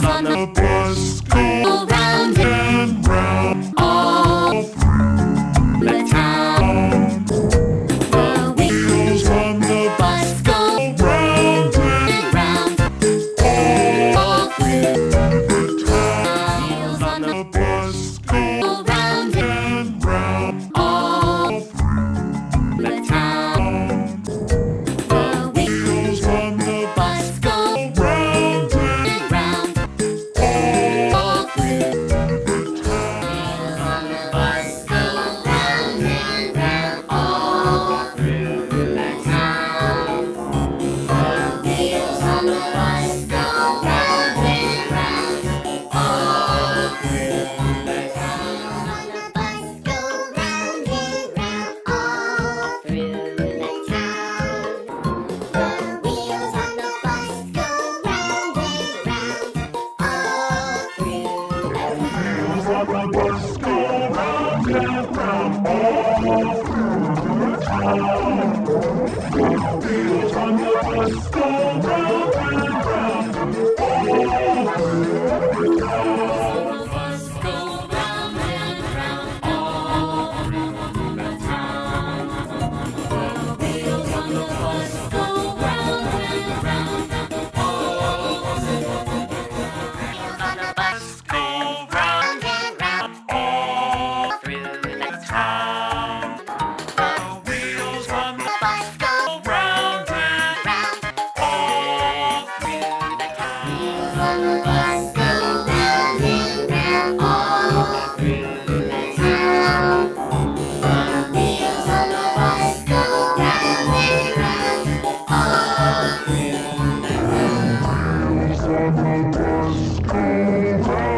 wheels on the bus go round and round all through the town. The wheels on the bus go round and round all through the town. Wheels on the bus go round and round all through the town. The wheels on the bus go round and round all through the town. Wheels on the bus go round and round all through the town. The wheels on the bus go round and round all through the town. The bus go round and round all through the town. The wheels on the bus go round and round all through the town. Wheels on the bus go round and round all through the town. The wheels on the bus go round and round all through the town. The bus go round and round all through the town. The wheels on the bus go round and round all through the town. On the bus go round and round all through the town. The wheels on the bus go round and round all through the town. Wheels on the bus go round and round all through the town. The wheels on the bus go round and round all through the town. Wheels on the bus go round.